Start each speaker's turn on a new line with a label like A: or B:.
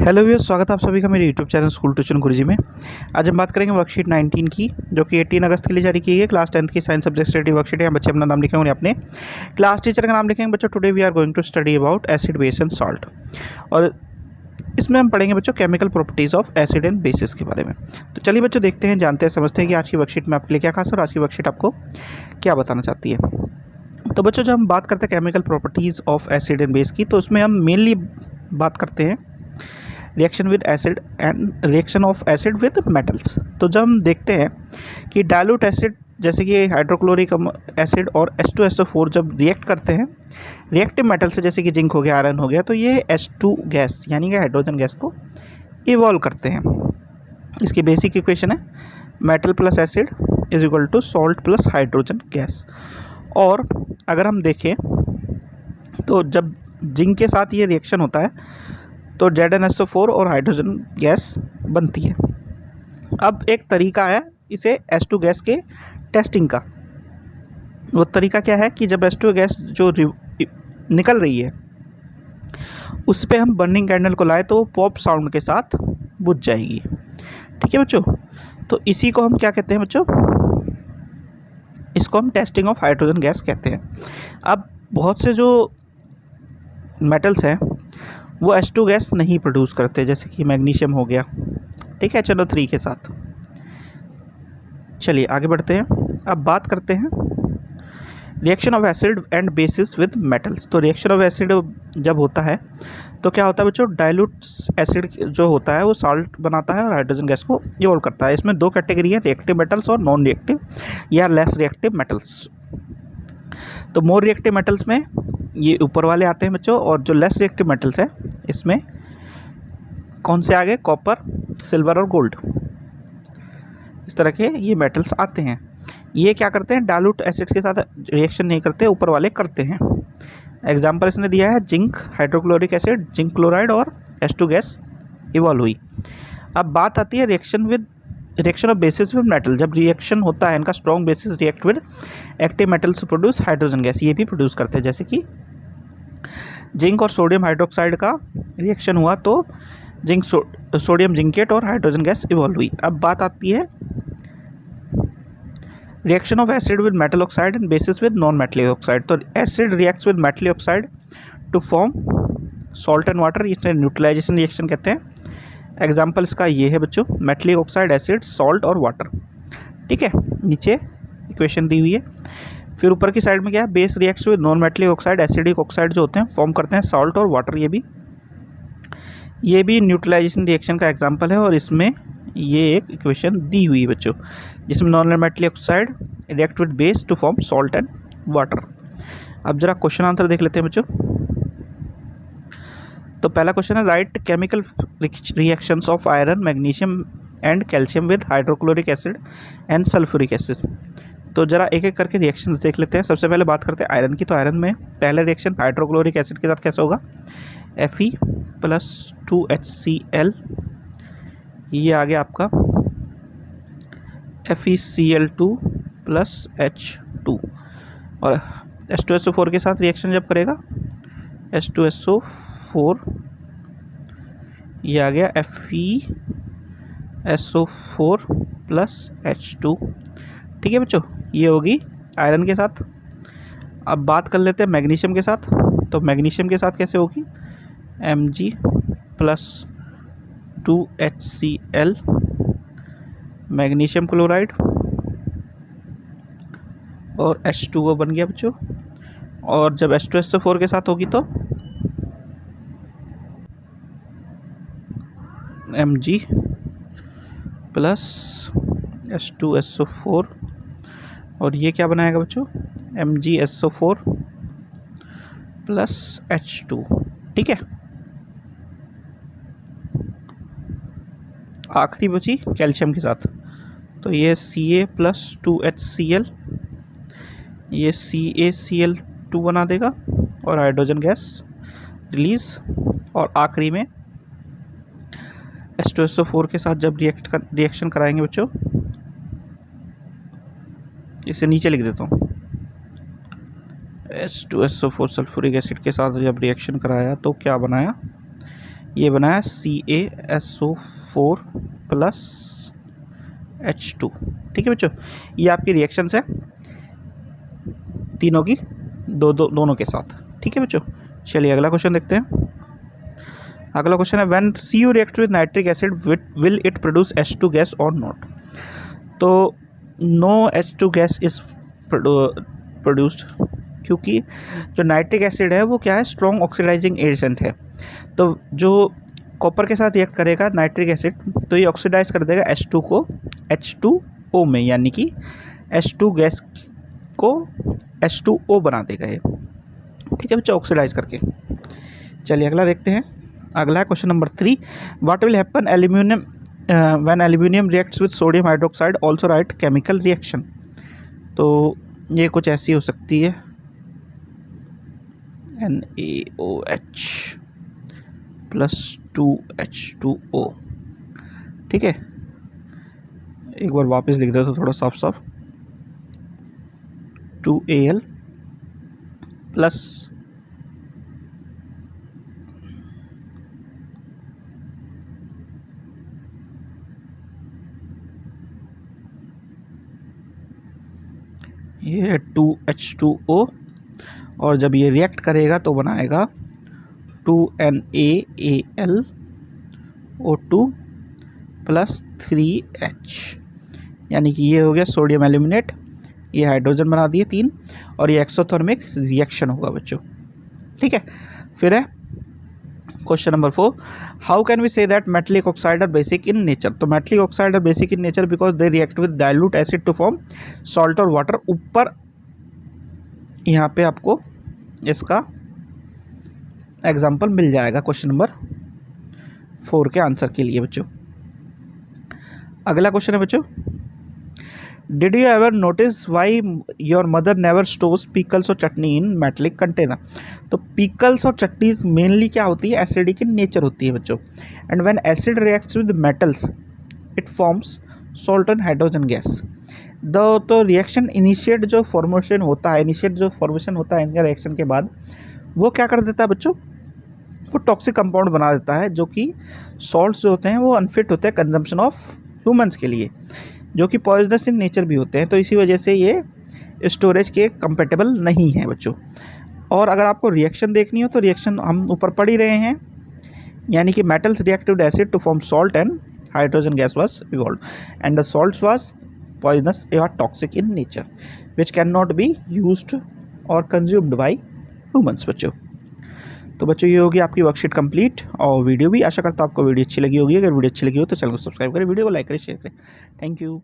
A: Hello viewers, स्वागत है आप सभी का मेरे यूट्यूब चैनल स्कूल ट्यूशन गुरुजी में। आज हम बात करेंगे वर्कशीट 19 की, जो कि 18 अगस्त के लिए जारी की गई है। क्लास 10th की साइंस सब्जेक्ट स्टडी वर्कशीट है। यहाँ बच्चे अपना नाम लिखेंगे और अपने क्लास टीचर का नाम लिखेंगे। बच्चों, today we are going to study about acid, base and salt. और इसमें हम पढ़ेंगे बच्चों chemical properties of acid and bases के बारे में। तो चलिए बच्चों, देखते हैं, जानते हैं, समझते हैं कि आज की वर्कशीट में आपके लिए क्या खास है और आज की वर्कशीट आपको क्या बताना चाहती है। तो बच्चों, जब हम बात करते हैं chemical properties of acid and base की, तो उसमें हम मेनली बात करते हैं reaction with acid and reaction of acid with metals. तो जब हम देखते हैं कि डाइल्यूट एसिड जैसे कि हाइड्रोक्लोरिक एसिड और H2SO4 जब रिएक्ट करते हैं रिएक्टिव मेटल से, जैसे कि जिंक हो गया, आयरन हो गया, तो ये H2 गैस यानी कि हाइड्रोजन गैस को इवॉल्व करते हैं। इसकी बेसिक इक्वेशन है metal plus acid is equal to salt plus hydrogen gas. और अगर हम देखें तो जब जिंक के साथ ये रिएक्शन होता है तो ZnSO4 और हाइड्रोजन गैस बनती है। अब एक तरीका है इसे H2 गैस के टेस्टिंग का। वो तरीका क्या है कि जब H2 गैस जो निकल रही है उस पर हम बर्निंग कैंडल को लाए तो वो पॉप साउंड के साथ बुझ जाएगी। ठीक है बच्चों, तो इसी को हम क्या कहते हैं बच्चों? इसको हम टेस्टिंग ऑफ हाइड्रोजन गैस कहते हैं। अब बहुत से जो मेटल्स हैं वो H2 गैस नहीं प्रोड्यूस करते, जैसे कि मैग्नीशियम हो गया, ठीक है, चलो 3 के साथ। चलिए आगे बढ़ते हैं। अब बात करते हैं reaction of acid and bases with metals. तो रिएक्शन ऑफ एसिड जब होता है तो क्या होता है बच्चों? डाइल्यूट एसिड जो होता है वो साल्ट बनाता है और हाइड्रोजन गैस को इवॉल्व करता है। इसमें 2 कैटेगरी है, रिएक्टिव मेटल्स और नॉन रिएक्टिव या लेस रिएक्टिव मेटल्स। तो मोर रिएक्टिव मेटल्स में ये ऊपर वाले आते हैं बच्चों, और जो लेस रिएक्टिव मेटल्स हैं इसमें कौन से आगे? कॉपर, सिल्वर और गोल्ड, इस तरह के ये मेटल्स आते हैं। ये क्या करते हैं? डाइल्यूट एसिड्स के साथ रिएक्शन नहीं करते, ऊपर वाले करते हैं। एग्जांपल इसने दिया है zinc hydrochloric acid, zinc chloride और H2 गैस इवॉल्व हुई। अब बात आती है reaction of basis with metal. जब रिएक्शन होता है इनका strong bases react with active metals produce hydrogen gas, ये भी प्रोड्यूस करते हैं। जैसे कि जिंक और सोडियम हाइड्रोक्साइड का रिएक्शन हुआ तो जिंक सोडियम जिंकेट और हाइड्रोजन गैस इवॉल्व हुई। अब बात आती है reaction of acid with metal oxide and bases with non metallic oxide. तो acid reacts with metallic oxide to form salt and water, इसे न्यूट्रलाइजेशन रिएक्शन कहते हैं। एग्जाम्पल इसका ये है बच्चों, मेटलिक ऑक्साइड, एसिड, सॉल्ट और वाटर। ठीक है, नीचे इक्वेशन दी हुई है। फिर ऊपर की साइड में क्या है? Base reacts with non metallic oxide, acidic oxide जो होते हैं फॉर्म करते हैं सॉल्ट और वाटर। ये भी न्यूट्रलाइजेशन रिएक्शन का एग्जांपल है, और इसमें ये एक इक्वेशन दी हुई है बच्चों, जिसमें non metallic oxide react with base to form salt and water. अब जरा क्वेश्चन आंसर देख लेते हैं बच्चों। तो पहला क्वेश्चन है, right chemical reactions of iron, magnesium and calcium with hydrochloric acid and sulphuric acid. तो जरा एक एक करके रिएक्शंस देख लेते हैं। सबसे पहले बात करते हैं आयरन की। तो आयरन में पहला रिएक्शन हाइड्रोक्लोरिक एसिड के साथ कैसा होगा? Fe+2HCl, ये आ गया आपका FeCl2+H2। और H2SO4 के साथ रिएक्शन जब करेगा H2SO4, ये आ गया FeSO4+H2। ठीक है बच्चों, ये होगी आयरन के साथ। अब बात कर लेते हैं मैग्नीशियम के साथ। तो मैग्नीशियम के साथ कैसे होगी? Mg+2HCl, मैग्नीशियम क्लोराइड और H2O बन गया बच्चों। और जब H2SO4 के साथ होगी तो Mg+H2SO4, और ये क्या बनाएगा बच्चों? MgSO4+H2। ठीक है, आखिरी बची कैल्शियम के साथ। तो ये Ca+2HCl, ये CaCl2 बना देगा और हाइड्रोजन गैस रिलीज। और आखिरी में H2SO4 के साथ जब रिएक्शन कराएंगे बच्चों, इसे नीचे लिख देता हूँ, H2SO4 सल्फ्यूरिक एसिड के साथ जब रिएक्शन कराया तो क्या बनाया? ये बना है CaSO4 प्लस H2। ठीक है बच्चों, ये आपकी रिएक्शंस है तीनों की दोनों के साथ। ठीक है बच्चों, चलिए अगला क्वेश्चन देखते हैं। अगला क्वेश्चन है when CU react with nitric acid will it produce H2 gas और नॉट। तो no H2 gas is produced, क्योंकि जो नाइट्रिक एसिड है वो क्या है, स्ट्रॉन्ग ऑक्सीडाइजिंग एजेंट है। तो जो कॉपर के साथ रिएक्ट करेगा नाइट्रिक एसिड, तो ये ऑक्सीडाइज कर देगा H2 को H2O में, यानी कि H2 गैस को H2O बना देगा ये। ठीक है बच्चों, ऑक्सीडाइज करके। चलिए अगला देखते हैं। अगला है question number 3, what will happen aluminium when aluminium reacts with sodium hydroxide, also right chemical reaction. तो ये कुछ ऐसी हो सकती है, NaOH प्लस 2H2O। ठीक है, एक बार वापस लिख देता हूँ थोड़ा साफ साफ, 2Al प्लस ये 2H2O, और जब ये रिएक्ट करेगा तो बनाएगा 2NaAlO2 प्लस 3H, यानी कि ये हो गया सोडियम एल्यूमिनेट, ये हाइड्रोजन बना दिए 3, और ये एक्सोथर्मिक रिएक्शन होगा बच्चों। ठीक है, फिर है question number 4, how can we say that metallic oxide are basic in nature. तो metallic oxide are basic in nature because they react with dilute acid to form salt और वाटर। ऊपर यहाँ पे आपको इसका एग्जाम्पल मिल जाएगा क्वेश्चन नंबर 4 के answer के लिए बच्चों। अगला क्वेश्चन है बच्चों, did you ever notice why your mother never stores pickles और चटनी इन मेटलिक कंटेनर। तो पिकल्स और चटनीज मेनली क्या होती है, एसिडिक इन नेचर होती है बच्चों। And when acid reacts with metals it forms salt and hydrogen gas. तो रिएक्शन इनिशिएट जो फॉर्मेशन होता है इनका रिएक्शन के बाद वो क्या कर देता है बच्चों, वो टॉक्सिक कंपाउंड बना देता है, जो कि सॉल्ट्स जो होते हैं वो अनफिट होते हैं कंजम्पशन ऑफ ह्यूमंस के लिए, जो कि पॉइजनस इन नेचर भी होते हैं। तो इसी वजह से ये स्टोरेज के कंपेटेबल नहीं है बच्चों। और अगर आपको रिएक्शन देखनी हो तो रिएक्शन हम ऊपर पढ़ ही रहे हैं, यानी कि metals react with acid to form salt and hydrogen gas was evolved and the salts was poisonous और toxic in nature which can not be used और कंज्यूम्ड बाय ह्यूमंस बच्चों। तो बच्चों ये होगी आपकी वर्कशीट कंप्लीट और वीडियो भी। आशा करता हूँ आपको वीडियो अच्छी लगी होगी। अगर वीडियो अच्छी लगी हो तो चैनल को सब्सक्राइब करें, वीडियो को लाइक करें, शेयर करें। Thank you.